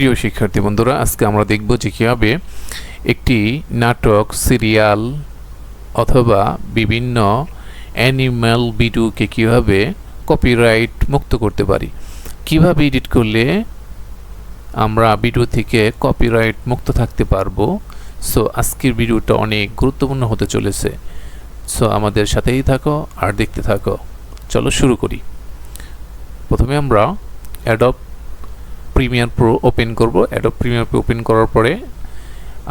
প্রিয় শিক্ষার্থী বন্ধুরা, আজকে আমরা দেখব যে কীভাবে একটি নাটক, সিরিয়াল অথবা বিভিন্ন অ্যানিম্যাল ভিডিওকে কীভাবে কপিরাইট মুক্ত করতে পারি, কিভাবে এডিট করলে আমরা ভিডিও থেকে কপিরাইট মুক্ত থাকতে পারবো। সো আজকের ভিডিওটা অনেক গুরুত্বপূর্ণ হতে চলেছে। সো আমাদের সাথেই থাকো আর দেখতে থাকো। চলো শুরু করি। প্রথমে আমরা অ্যাডোব প্রিমিয়ার প্রো ওপেন করব। অ্যাডোব প্রিমিয়ার প্রো ওপেন করার পরে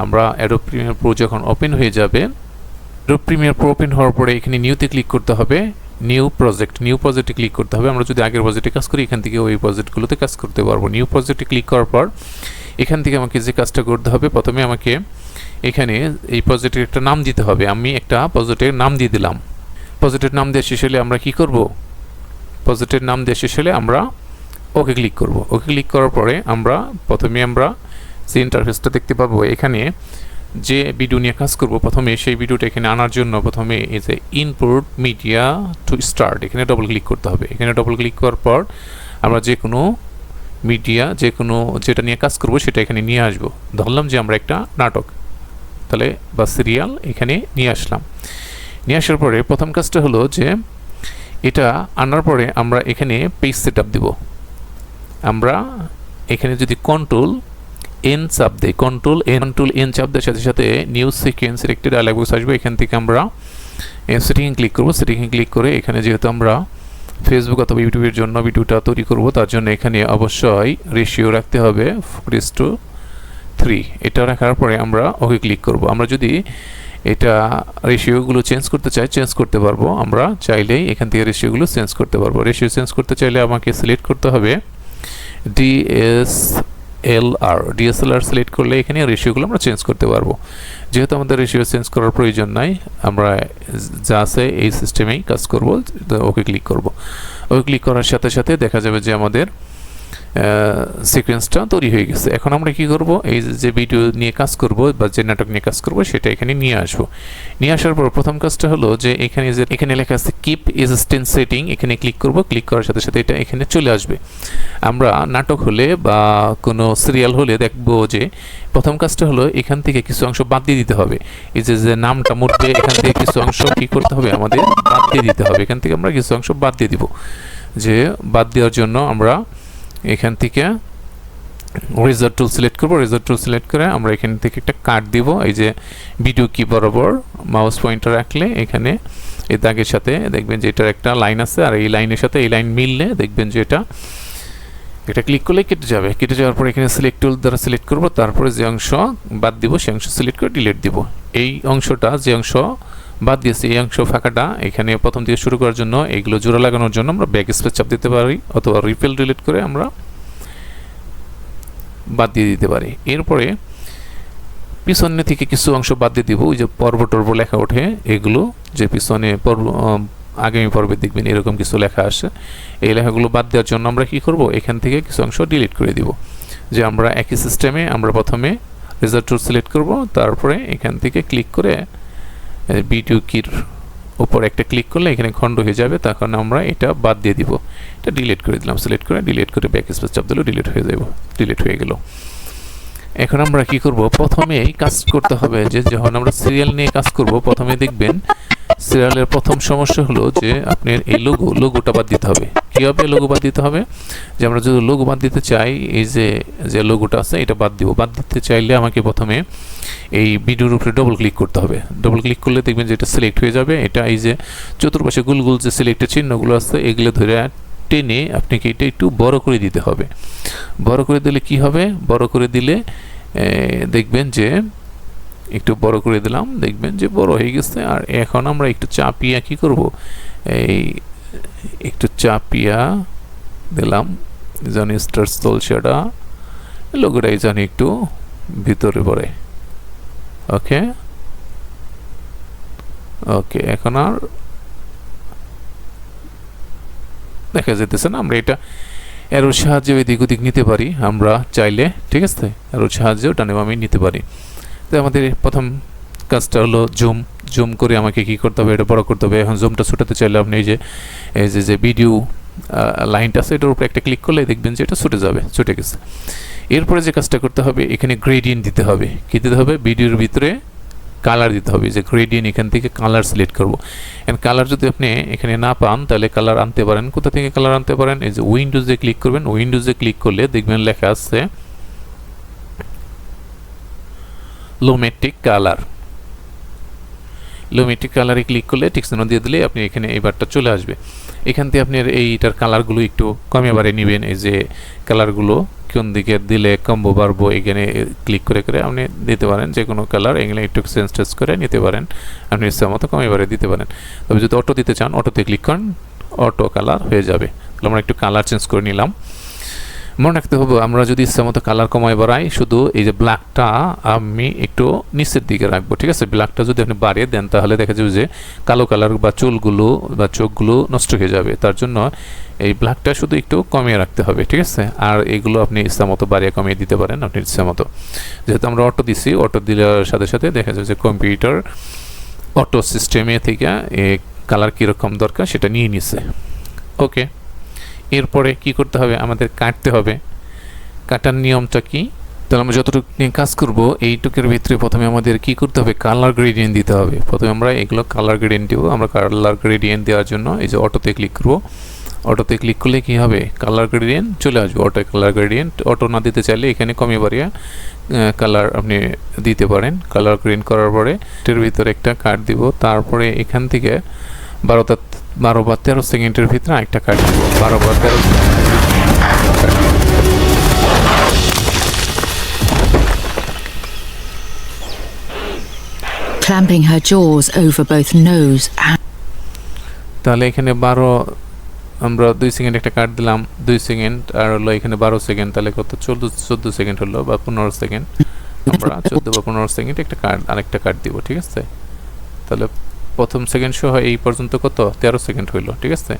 আমরা অ্যাডোব প্রিমিয়ার প্রো যখন ওপেন হয়ে যাবে, অ্যাডোব প্রিমিয়ার প্রো ওপেন হওয়ার পরে এখানে নিউতে ক্লিক করতে হবে। নিউ প্রজেক্টে ক্লিক করতে হবে। আমরা যদি আগের প্রজেক্টে কাজ করি, এখান থেকে ওই প্রজেক্টগুলোতে কাজ করতে পারবো। নিউ প্রজেক্টে ক্লিক করার পর এখান থেকে আমাকে যে কাজটা করতে হবে, প্রথমে আমাকে এখানে এই প্রজেক্টের একটা নাম দিতে হবে। আমি একটা প্রজেক্টের নাম দিয়ে দিলাম। প্রজেক্টের নাম দেওয়া শেষ হলে আমরা কি করব? প্রজেক্টের নাম দেওয়া শেষ হলে আমরা ওকে ক্লিক করব। ওকে ক্লিক করার পরে প্রথমে আমরা যে ইন্টারফেসটা দেখতে পাবো, এখানে যে ভিডিও নিয়ে কাজ করব, প্রথমে সেই ভিডিওটা এখানে আনার জন্য প্রথমে এই যে ইনপুট মিডিয়া টু স্টার্ট, এখানে ডবল ক্লিক করতে হবে। এখানে ডবল ক্লিক করার পর আমরা যে কোনো মিডিয়া, যেটা নিয়ে কাজ করব সেটা এখানে নিয়ে আসব। ধরলাম যে আমরা একটা নাটক তাহলে বা সিরিয়াল এখানে নিয়ে আসলাম। নিয়ে আসার পরে প্রথম কাজটা হলো যে এটা আনার পরে আমরা এখানে পেজ সেটআপ দেব। আমরা এখানে যদি কন্ট্রোল এন চাপ দেই, কন্ট্রোল এন চাপ দেওয়ার সাথে সাথে নিউজ সিকোয়েন্সের একটি ডায়লগ বক্স আসবে। এখান থেকে আমরা সেটিংয়ে ক্লিক করব। সেটিংয়ে ক্লিক করে এখানে যেহেতু আমরা ফেসবুক অথবা ইউটিউবের জন্য ভিডিওটা তৈরি করব, তার জন্য এখানে অবশ্যই রেশিও রাখতে হবে 4:3। এটা রাখার পরে আমরা ওকে ক্লিক করব। আমরা যদি এটা রেশিওগুলো চেঞ্জ করতে চাই, চেঞ্জ করতে পারবো। আমরা চাইলেই এখান থেকে রেশিওগুলো চেঞ্জ করতে পারবো। রেশিও চেঞ্জ করতে চাইলে আমাকে সিলেক্ট করতে হবে ডিএসএলআর সিলেক্ট করলে এখানে রেশিওগুলো আমরা চেঞ্জ করতে পারবো। যেহেতু আমাদের রেশিও চেঞ্জ করার প্রয়োজন নাই, আমরা যা আছে এই সিস্টেমেই কাজ করব। ওকে ক্লিক করব। ওকে ক্লিক করার সাথে সাথে দেখা যাবে যে আমাদের সিকোয়েন্সটা তৈরি হয়ে গেছে। এখন আমরা কি করব? এই যে ভিডিও নিয়ে কাজ করব বা যে নাটক নিয়ে কাজ করব সেটা এখানে নিয়ে আসবো। নিয়ে আসার পর প্রথম কাজটা হলো যে এখানে লেখা আছে কিপ এক্সিস্টেন্স সেটিং, এখানে ক্লিক করব। ক্লিক করার সাথে সাথে এটা এখানে চলে আসবে। আমরা নাটক হলে বা কোনো সিরিয়াল হলে দেখব যে প্রথম কাজটা হলো এখান থেকে কিছু অংশ বাদ দিয়ে দিতে হবে। এই যে নামটা মুড়বে, এখান থেকে কিছু অংশ কি করতে হবে? আমাদের বাদ দিয়ে দিতে হবে। এখান থেকে আমরা কিছু অংশ বাদ দিয়ে দিব। যে বাদ দেওয়ার জন্য আমরা এখান থেকে রেজার টুল সিলেক্ট করব। রেজার টুল সিলেক্ট করে আমরা এখান থেকে একটা কাট দিব। এই যে ভিডিও কি বরাবর মাউস পয়েন্টার রাখলে এখানে এই দাগের সাথে দেখবেন যে এটার একটা লাইন আছে, আর এই লাইনের সাথে এই লাইন মিললে দেখবেন যে এটা ক্লিক করলে কেটে যাবে। কেটে যাওয়ার পর এখানে সিলেক্ট টুল দ্বারা সিলেক্ট করব। তারপরে যে অংশ বাদ দিব সেই অংশ সিলেক্ট করে ডিলিট দিব। এই অংশটা, যে অংশ বাদ দিয়েছি, এই অংশ ফাঁকাটা এখানে প্রথম থেকে শুরু করার জন্য এইগুলো জোড়া লাগানোর জন্য আমরা ব্যাক স্পেস চাপ দিতে পারি, অথবা রিপেল ডিলিট করে আমরা বাদ দিয়ে দিতে পারি। এরপরে পিছনে থেকে কিছু অংশ বাদ দিয়ে দিব। ওই যে পর্ব টর্ব লেখা ওঠে, এগুলো যে পিছনে আগামী পর্বে দেখবেন এরকম কিছু লেখা আসে। এই লেখাগুলো বাদ দেওয়ার জন্য আমরা কি করব? এখান থেকে কিছু অংশ ডিলিট করে দিব। যে আমরা একই সিস্টেমে আমরা প্রথমে রেজাল্ট টুল সিলেক্ট করব, তারপরে এখান থেকে ক্লিক করে ভিডিও কির উপর একটা ক্লিক করলে এখানে খণ্ড হয়ে যাবে। তখন আমরা এটা বাদ দিয়ে দিব। এটা ডিলিট করে দিলাম। সিলেক্ট করে ডিলিট করে ব্যাক স্পেস চাপ দিলেও ডিলিট হয়ে গেল। এখন আমরা কি করব? প্রথমেই কাজ করতে হবে যে যখন আমরা সিরিয়াল নিয়ে কাজ করব, প্রথমে দেখবেন সিরিয়ালের প্রথম সমস্যা হলো যে আপনার এই লোগোটা বাদ দিতে হবে। কীভাবে লোগো বাদ দিতে হবে? যে আমরা যদি লোগো বাদ দিতে চাই, এই যে লোগোটা আছে এটা বাদ দিব। বাদ দিতে চাইলে আমাকে প্রথমে এই ভিডিওর উপরে ডবল ক্লিক করতে হবে। ডবল ক্লিক করলে দেখবেন যে এটা সিলেক্ট হয়ে যাবে। এটা এই যে চতুর্পাশে গুলগুল যে সিলেক্টের চিহ্নগুলো আছে, এগুলো ধরে টেনে আপনাকে এটা একটু বড় করে দিতে হবে। বড় করে দিলে কি হবে? বড় করে দিলে দেখবেন যে একটু বড় করে দিলাম, দেখবেন যে বড় হয়ে গেছে। আর এখন আমরা একটু চাপিয়া কি করব? এই একটু চাপিয়া দিলাম যেন স্টার সেটা লোগোটাই যেন একটু ভিতরে পড়ে। ওকে, এখন আর দেখা যেতেছে না। আমরা এটা এরোর সাহায্যে এদিক ওদিক নিতে পারি আমরা চাইলে, ঠিক আছে? এরোর সাহায্যেও টানে আমি নিতে পারি। তো আমাদের প্রথম কাজটা হলো জুম করে আমাকে কি করতে হবে? এটা বড় করতে হবে। এখন জুমটা ছোটাতে চাইলে আপনি এই যে ভিডিও লাইনটা আছে এটার উপরে একটা ক্লিক করলে দেখবেন যে এটা ছুটে গেছে। এরপরে যে কাজটা করতে হবে, এখানে গ্রেডিয়েন্ট দিতে হবে। কি দিতে হবে? ভিডিওর ভিতরে কালার দিতে হবে। যে গ্রেডিয়েন্ট, এখান থেকে কালার সিলেক্ট করব। এন্ড কালার যদি আপনি এখানে না পান তাহলে কালার আনতে পারেন। কোথা থেকে কালার আনতে পারেন? এই যে উইন্ডোজে ক্লিক করবেন। উইন্ডোজে ক্লিক করলে দেখবেন লেখা আছে লোমেট্রিক কালার। লোমেট্রিক কালারে ক্লিক করলে টিকচিহ্ন দিয়ে দিলে আপনি এখানে এই বারটা চলে আসবে। এখান থেকে আপনি এইটার কালারগুলো একটু কমে বাড়ে নেবেন। এই যে কালারগুলো কোন দিকে দিলে কমবো বাড়বো এখানে ক্লিক করে করে আপনি দিতে পারেন। যে কোনো কালার এগুলো একটু চেঞ্জ করে নিতে পারেন। আপনি ইচ্ছা মতো কমে বাড়ে দিতে পারেন। তবে যদি অটো দিতে চান, অটোতে ক্লিক করেন, অটো কালার হয়ে যাবে। তাহলে আমরা একটু কালার চেঞ্জ করে নিলাম। মনে রাখতে হবে, আমরা যদি ইচ্ছা মতো কালার কমাই বাড়াই, শুধু এই যে ব্ল্যাকটা আমি একটু নিচের দিকে রাখবো, ঠিক আছে? ব্ল্যাকটা যদি আপনি বাড়িয়ে দেন তাহলে দেখা যাবে যে কালো কালার বা চুলগুলো বা চোখগুলো নষ্ট হয়ে যাবে। তার জন্য এই ব্ল্যাকটা শুধু একটু কমিয়ে রাখতে হবে, ঠিক আছে? আর এগুলো আপনি ইচ্ছা মতো বাড়িয়ে কমিয়ে দিতে পারেন আপনি ইচ্ছা মতো। যেহেতু আমরা অটো দিছি, অটো দেওয়ার সাথে সাথে দেখা যাবে যে কম্পিউটার অটো সিস্টেমে থেকে এই কালার কীরকম দরকার সেটা নিয়ে নিছে। ওকে, এরপরে কি করতে হবে? আমাদের কাটতে হবে। কাটার নিয়মটা কি? তাহলে আমরা যতটুকু নিয়ে কাজ করব এইটুকের ভিতরে প্রথমে আমাদের কি করতে হবে? কালার গ্রেডিয়েন্ট দিতে হবে। প্রথমে আমরা এগুলো কালার গ্রেডিয়েন্ট দেবো। আমরা কালার গ্রেডিয়েন্ট দেওয়ার জন্য এই যে অটোতে ক্লিক করব। অটোতে ক্লিক করলে কি হবে? কালার গ্রেডিয়েন্ট চলে আসবে। অটো কালার গ্রেডিয়েন্ট অটো না দিতে চাইলে এখানে কমিয়ে বাড়িয়ে কালার আপনি দিতে পারেন। কালার গ্রেডিয়েন্ট করার পরে এটার ভিতরে একটা কাট দিব। তারপরে এখান থেকে 12 বা 13 সেকেন্ডের ভিতরে একটা কাট দিব। 12 বা 13 clamping her jaws over both nose and তাহলে এখানে 12 আমরা 2 সেকেন্ড একটা কাট দিলাম, 2 সেকেন্ড আর হলো এখানে 12 সেকেন্ড, তাহলে কত? 14 সেকেন্ড হলো বা 15 সেকেন্ড। আমরা 14 বা 15 সেকেন্ড একটা কাট আরেকটা কাট দিব, ঠিক আছে? তাহলে প্রথম সেকেন্ড সহ এই পর্যন্ত কত? 13 সেকেন্ড হইল, ঠিক আছে?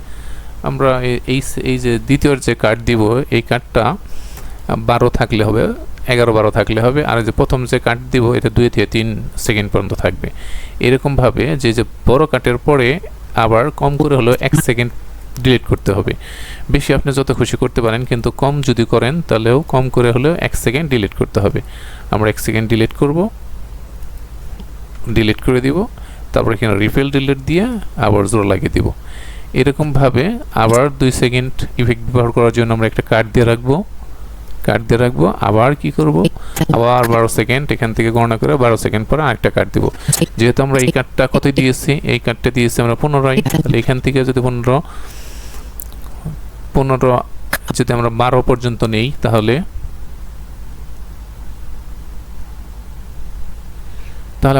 আমরা এই যে দ্বিতীয় যে কাট দিব, এই কাটটা 12 থাকলে হবে, 11-12 থাকলে হবে। আর যে প্রথম যে কাট দিব এটা 2 থেকে 3 সেকেন্ড পর্যন্ত থাকবে। এরকমভাবে যে বড় কাটের পরে আবার কম করে হলো 1 সেকেন্ড ডিলিট করতে হবে। বেশি আপনি যত খুশি করতে পারেন, কিন্তু কম যদি করেন তাহলেও কম করে হলেও 1 সেকেন্ড ডিলিট করতে হবে। আমরা 1 সেকেন্ড ডিলিট করব, ডিলিট করে দিব। তারপর এখানে রিফিল ডিলিট দিয়ে আবার জোর লাগিয়ে দিব। এরকমভাবে আবার 2 সেকেন্ড ইফেক্ট ব্যবহার করার জন্য আমরা একটা কাট দিয়ে রাখবো। আবার কি করব? আবার 12 সেকেন্ড এখান থেকে গণনা করে 12 সেকেন্ড পরে আরেকটা কাট দিব। যেহেতু আমরা এই কাটটা কত দিয়েছি? এই কাটটা দিয়েছি আমরা 15। তাহলে এখান থেকে যদি 15 যদি আমরা 12 পর্যন্ত নেই তাহলে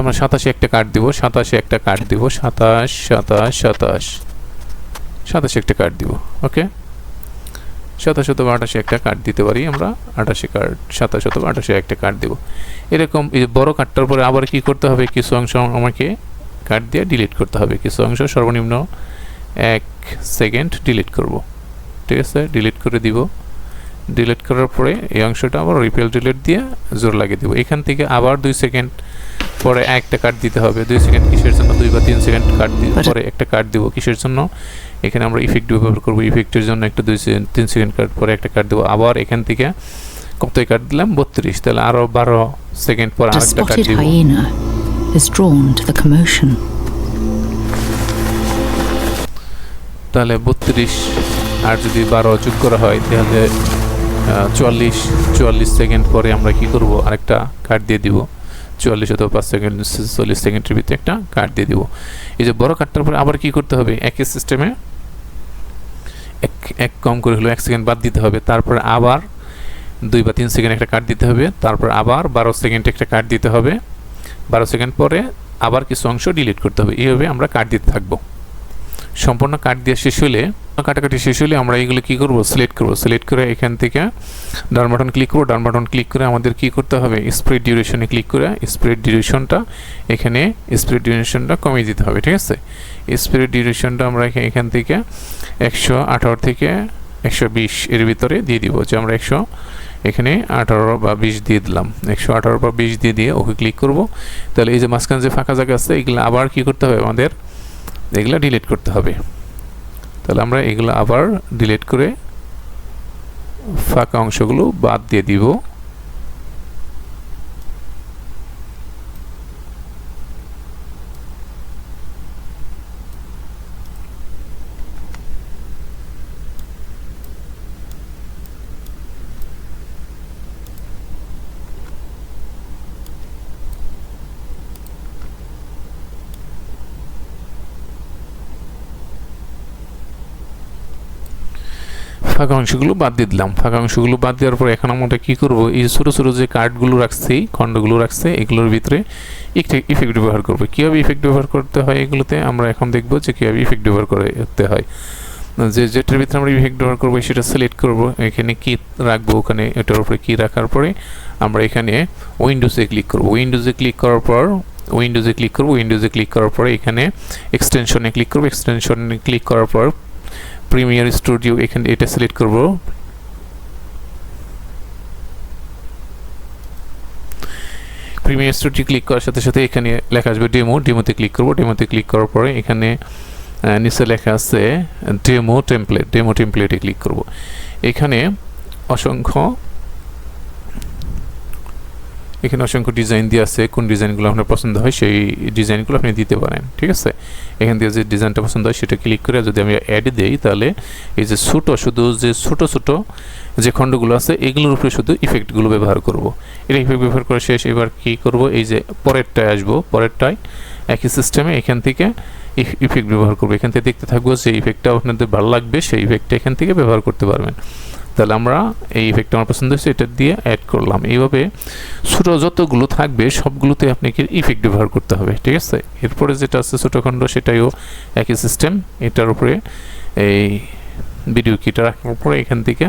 আমরা 87 একটা কাট দিব। 27 একটা কাট দিব। 27 একটা কাট দিব। ওকে, 27 অথবা 28 একটা কাট দিতে পারি আমরা। 28 কাট, 27 অথবা 28 একটা কাট দিব। এরকম এই বড় কাটটার পরে আবার কি করতে হবে? কিছু অংশ আমাকে কাট দিয়ে ডিলিট করতে হবে। কিছু অংশ সর্বনিম্ন 1 সেকেন্ড ডিলিট করব, ঠিক আছে? ডিলিট করে দিব। ডিলিট করার পরে এই অংশটা আবার রিপেল ডিলিট দিয়ে জোর লাগিয়ে দিব। এখান থেকে আবার 2 সেকেন্ড পরে একটা কাট দিতে হবে। 2 সেকেন্ড কিসের জন্য? 2 বা 3 সেকেন্ড কাট দিয়ে পরে একটা কাট দিব। কিসের জন্য? এখানে আমরা ইফেক্ট ব্যবহার করব। ইফেক্টের জন্য একটা 3 সেকেন্ড কাট পরে একটা কাট দেব। আবার এখান থেকে কত কাট দিলাম? 32। তাহলে আরো 12 সেকেন্ড পর আরেকটা কাট দিব। তাহলে 32 আর যদি 12 যোগ করা হয় তাহলে 44 সেকেন্ড পরে আমরা কি করব? আরেকটা কাট দিয়ে দিব। 44 অথবা 5 সেকেন্ড 40 সেকেন্ডের ভিতরে একটা কাট দিয়ে দিব। এই যে বড় কাটটার পরে আবার কি করতে হবে? একই সিস্টেমে এক কম করে হলো 1 সেকেন্ড বাদ দিতে হবে। তারপর আবার 2 বা 3 সেকেন্ড একটা কাট দিতে হবে। তারপর আবার 12 সেকেন্ড একটা কাট দিতে হবে। 12 সেকেন্ড পরে আবার কিছু অংশ ডিলিট করতে হবে। এইভাবে আমরা কাট দিতে থাকবো। সম্পূর্ণ কাট দিয়ে শেষ হলে, কাটাকাটি শেষ হলে আমরা এগুলো কি করব? সিলেক্ট করব। সিলেক্ট করে এখান থেকে ডান বাটন ক্লিক করব। ডান বাটন ক্লিক করে আমাদের কি করতে হবে? স্প্রেড ডিউরেশনে ক্লিক করে স্প্রেড ডিউরেশনটা এখানে কমিয়ে দিতে হবে, ঠিক আছে? স্প্রেড ডিউরেশনটা আমরা এখান থেকে 118 থেকে 120 এর ভিতরে দিয়ে দিব। যে আমরা এখানে 18 বা 20 দিয়ে দিলাম। 118 বা 20 দিয়ে ওকে ক্লিক করব। তাহলে এই যে মাঝখানে যে ফাঁকা জায়গা আছে এগুলো আবার কি করতে হবে? আমাদের এগুলো ডিলিট করতে হবে। তাহলে আমরা এগুলো আবার ডিলিট করে ফাঁকা অংশগুলো বাদ দিয়ে দিব। ফাঁকা অংশগুলো বাদ দিয়ে দিলাম। ফাঁকা অংশগুলো বাদ দেওয়ার পর এখন আমরা কি করব, এই ছোটো ছোটো যে কার্ডগুলো রাখছি, খণ্ডগুলো রাখছে, এগুলোর ভিতরে একটা ইফেক্ট ব্যবহার করবো। কীভাবে ইফেক্ট ব্যবহার করতে হয় এগুলোতে আমরা এখন দেখব যে কীভাবে ইফেক্ট ব্যবহার করতে হয়। যেটার ভিতরে আমরা ইফেক্ট ব্যবহার করবো সেটা সিলেক্ট করব, এখানে কি রাখবো, ওখানে এটার উপরে কি রাখার পরে আমরা এখানে উইন্ডোজে ক্লিক করব। উইন্ডোজে ক্লিক করার পর উইন্ডোজে ক্লিক করার পরে এখানে এক্সটেনশনে ক্লিক করব। এক্সটেনশনে ক্লিক করার পর প্রিমিয়ার স্টুডিও এখানে এটা সিলেক্ট করব। প্রিমিয়ার স্টুডিও ক্লিক করার সাথে সাথে এখানে লেখা আসবে ডেমোতে ক্লিক করব। ডেমোতে ক্লিক করার পরে এখানে নিচে লেখা আছে ডেমো টেমপ্লেটে ক্লিক করব। এখানে অসংখ্য ডিজাইন দিয়ে আছে, কোন ডিজাইনগুলো আপনার পছন্দ হয় সেই ডিজাইনগুলো আপনি দিতে পারেন, ঠিক আছে। এখান থেকে যে ডিজাইনটা পছন্দ হয় সেটা ক্লিক করে যদি আমি অ্যাড দিই, তাহলে এই যে ছোটো যে খণ্ডগুলো আছে এগুলোর উপরে শুধু ইফেক্টগুলো ব্যবহার করব। এটা ইফেক্ট ব্যবহার করে শেষ। এবার কি করব, এই যে পরেরটায় আসবো, পরেরটায় একই সিস্টেমে এখান থেকে ইফেক্ট ব্যবহার করবো। এখান থেকে দেখতে থাকবো যে ইফেক্টটা আপনাদের ভালো লাগবে, সেই ইফেক্টটা এখান থেকে ব্যবহার করতে পারবেন। তাহলে আমরা এই ইফেক্টটা আমার পছন্দ হয়েছে, এটা দিয়ে অ্যাড করলাম। এইভাবে ছোটো যতগুলো থাকবে সবগুলোতে আপনাকে ইফেক্ট ব্যবহার করতে হবে, ঠিক আছে। এরপরে যেটা আছে ছোটো খণ্ড, সেটাইও একই সিস্টেম। এটার উপরে এই ভিডিও কিটা রাখার পরে এখান থেকে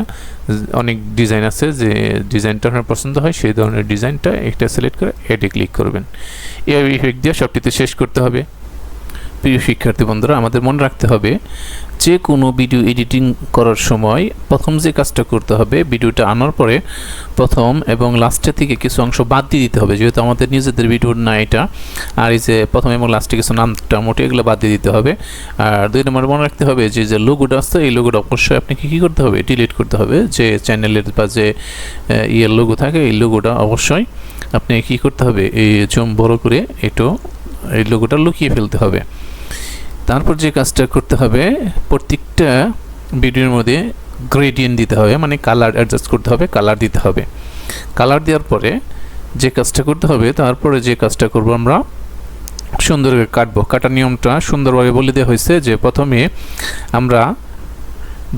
অনেক ডিজাইন আছে, যে ডিজাইনটা আপনার পছন্দ হয় সেই ধরনের ডিজাইনটা একটা সিলেক্ট করে অ্যাডে ক্লিক করবেন। এই ইফেক্ট দিয়ে সবটিতে শেষ করতে হবে। প্রিয় শিক্ষার্থী বন্ধুরা, আমাদের মনে রাখতে হবে যে কোনো ভিডিও এডিটিং করার সময় প্রথম যে কাজটা করতে হবে, ভিডিওটা আনার পরে প্রথম এবং লাস্টের থেকে কিছু অংশ বাদ দিয়ে দিতে হবে, যেহেতু আমাদের নিজেদের ভিডিও না এটা। আর এই যে প্রথম এবং লাস্টে কিছু নামটা মোটে এগুলো বাদ দিয়ে দিতে হবে। আর 2 নম্বর মনে রাখতে হবে যে লোগোটা আছে, এই লোগোটা অবশ্যই আপনাকে কী করতে হবে, ডিলিট করতে হবে। যে চ্যানেলের বা যে লোগো থাকে এই লোগোটা অবশ্যই আপনি কী করতে হবে, এই জুম বড় করে এই লোগোটা লুকিয়ে ফেলতে হবে। তারপর যে কাজটা করতে হবে, প্রত্যেকটা ভিডিওর মধ্যে গ্রেডিয়েন্ট দিতে হবে, মানে কালার অ্যাডজাস্ট করতে হবে, কালার দিতে হবে। কালার দেওয়ার পরে যে কাজটা করতে হবে, তারপরে যে কাজটা করব আমরা সুন্দর করে কাটবো। কাটার নিয়মটা সুন্দরভাবে বলে দেওয়া হয়েছে যে প্রথমে আমরা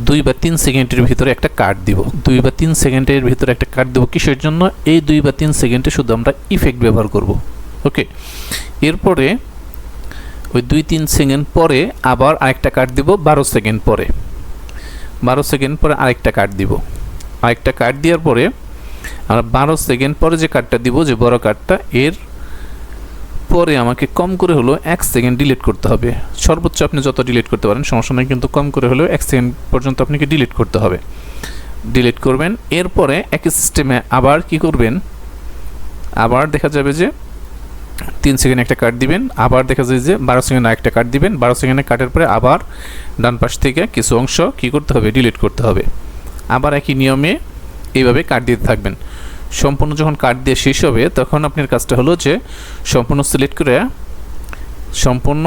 2 বা 3 সেকেন্ডের ভিতরে একটা কাট দিব। 2 বা 3 সেকেন্ডের ভিতরে একটা কাট দেবো কিসের জন্য, এই 2 বা 3 সেকেন্ডে শুধু আমরা ইফেক্ট ব্যবহার করব। ওকে, এরপরে ওই 2-3 সেকেন্ড পরে আবার আরেকটা কাট দিব 12 সেকেন্ড পরে। 12 সেকেন্ড পরে আরেকটা কাট দিব। আরেকটা কাট দেওয়ার পরে আমরা 12 সেকেন্ড পরে যে কাটটা দিব, যে বড় কাটটা, এর পরে আমাকে কম করে হলো 1 সেকেন্ড ডিলিট করতে হবে। সর্বোচ্চ আপনি যত ডিলিট করতে পারেন সমস্যা নয়, কিন্তু কম করে হলেও 1 সেকেন্ড পর্যন্ত আপনাকে ডিলিট করতে হবে। ডিলিট করবেন। এরপরে একই সিস্টেমে আবার কি করবেন, আবার দেখা যাবে যে 3 সেকেন্ড একটা কাট দিবেন, আবার দেখা যায় যে 12 সেকেন্ড আরেকটা কাট দিবেন। 12 সেকেন্ডে কাটের পরে আবার ডান পাশ থেকে কিছু অংশ কী করতে হবে, ডিলিট করতে হবে। আবার একই নিয়মে এইভাবে কাট দিতে থাকবেন। সম্পূর্ণ যখন কাট দিয়ে শেষ হবে তখন আপনার কাজটা হলো যে সম্পূর্ণ সিলেক্ট করে, সম্পূর্ণ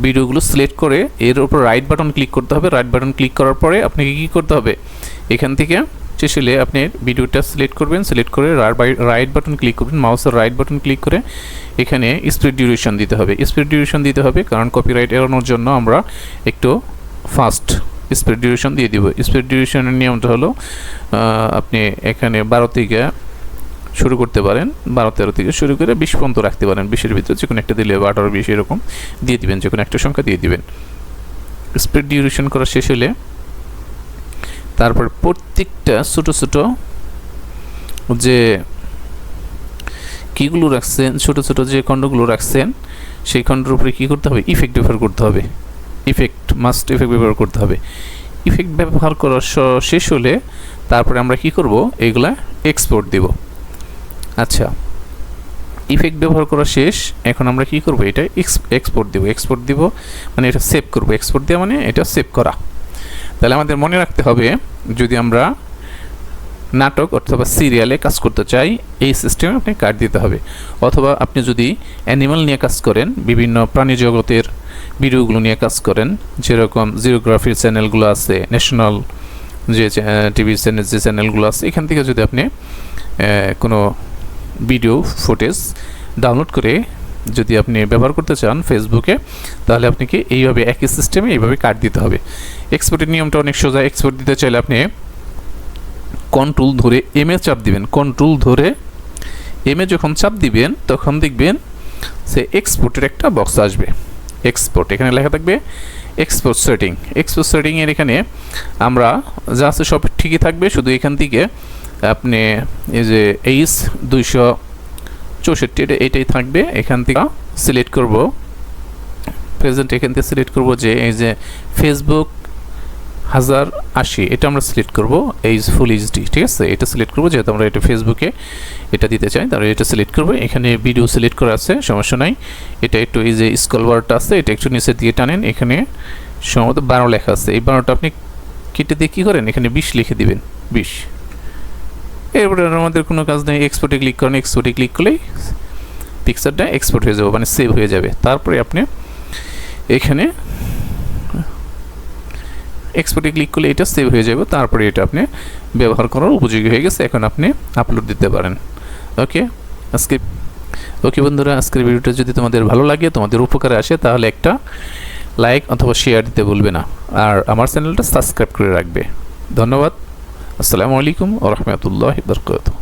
ভিডিওগুলো সিলেক্ট করে এর উপর রাইট বাটন ক্লিক করতে হবে। রাইট বাটন ক্লিক করার পরে আপনাকে কী করতে হবে, এখান থেকে শেষে আপনি ভিডিওটা সিলেক্ট করবেন। সিলেক্ট করে রাইট বাটন ক্লিক করবেন, মাউসের রাইট বাটন ক্লিক করে এখানে স্পিড ডিউরেশন দিতে হবে। স্পিড ডিউরেশন দিতে হবে কারণ কপিরাইট এড়ানোর জন্য আমরা একটু ফাস্ট স্পিড ডিউরেশন দিয়ে দিব। স্পিড ডিউরেশনের নিয়মটা হলো আপনি এখানে 12 থেকে শুরু করতে পারেন, 12-13 থেকে শুরু করে 20 পর্যন্ত রাখতে পারেন। 20-এর ভিতরে যে কোনো একটা দিলে 18-20 এরকম দিয়ে দিবেন, যে কোনো একটা সংখ্যা দিয়ে দিবেন। স্পিড ডিউরেশন করা শেষ হলে তারপর প্রত্যেকটা ছোট ছোট যে কীগুলো রাখছেন, ছোট ছোট যে খণ্ডগুলো রাখছেন সেই খণ্ডের উপরে কী করতে হবে, ইফেক্ট ব্যবহার করতে হবে। ইফেক্ট ব্যবহার করতে হবে। ইফেক্ট ব্যবহার করা শেষ হলে তারপরে আমরা কি করব, এগুলা এক্সপোর্ট দেব। আচ্ছা, ইফেক্ট ব্যবহার করা শেষ। এখন আমরা কি করব, এটা এক্সপোর্ট দিব মানে এটা সেভ করব। এক্সপোর্ট দেওয়া মানে এটা সেভ করা। তাহলে আমাদের মনে রাখতে হবে, যদি আমরা নাটক অথবা সিরিয়ালে কাজ করতে চাই, এই সিস্টেমে আপনি কাট দিতে হবে। অথবা আপনি যদি অ্যানিমাল নিয়ে কাজ করেন, বিভিন্ন প্রাণী জগতের ভিডিওগুলো নিয়ে কাজ করেন, যেরকম জিওগ্রাফির চ্যানেলগুলো আছে, ন্যাশনাল যে টিভি চ্যানেল যে চ্যানেলগুলো আছে, এখান থেকে যদি আপনি কোনো ভিডিও ফুটেজ ডাউনলোড করে যদি আপনি ব্যবহার করতে চান ফেসবুকে, তাহলে আপনাকে এইভাবে একই সিস্টেমে এইভাবে কাট দিতে হবে। এক্সপোর্টের নিয়মটা অনেক সোজা। এক্সপোর্ট দিতে চাইলে আপনি কন্ট্রোল ধরে এমএ চাপ দিবেন। কন্ট্রোল ধরে এমএ যখন চাপ দিবেন, তখন দেখবেন সে এক্সপোর্টের একটা বক্স আসবে। এক্সপোর্ট এখানে লেখা থাকবে এক্সপোর্ট সেটিং। এক্সপোর্ট সেটিংয়ের এখানে আমরা যা আছে সব ঠিকই থাকবে, শুধু এখান থেকে আপনি এই যে H264 এটাই থাকবে। এখান থেকে সিলেক্ট করব প্রেজেন্ট, এখান থেকে সিলেক্ট করব যে এই যে ফেসবুক 1080, এটা আমরা সিলেক্ট করব ফুল এইচডি, ঠিক আছে। এটা সিলেক্ট করব, যেহেতু আমরা এটা ফেসবুকে এটা দিতে চাই, তাহলে এটা সিলেক্ট করব। এখানে ভিডিও সিলেক্ট করা আছে, সমস্যা নাই। এটা একটু এই যে স্ক্রল বারটা আছে, এটা একটু নিচে দিয়ে টানেন, এখানে সম্ভবত 12 লেখা আছে। এই 12টা আপনি কেটে দিয়ে কী করেন, এখানে 20 লিখে দিবেন, 20। এরপরে আমাদের কোনো কাজ নেই, এক্সপোর্টে ক্লিক করেন। এক্সপোর্টে ক্লিক করলেই পিকচারটা এক্সপোর্ট হয়ে যাবে, মানে সেভ হয়ে যাবে। তারপরে আপনি এখানে এক্সপোর্টে ক্লিক করলে এটা সেভ হয়ে যাবে। তারপরে এটা আপনি ব্যবহার করার উপযোগী হয়ে গেছে, এখন আপনি আপলোড দিতে পারেন। ওকে বন্ধুরা, আজকের ভিডিওটা যদি তোমাদের ভালো লাগে, তোমাদের উপকারে আসে, তাহলে একটা লাইক অথবা শেয়ার দিতে ভুলবে না, আর আমার চ্যানেলটা সাবস্ক্রাইব করে রাখবে। ধন্যবাদ। আসসালামু আলাইকুম ওয়া রাহমাতুল্লাহি ওয়া বারাকাতুহু।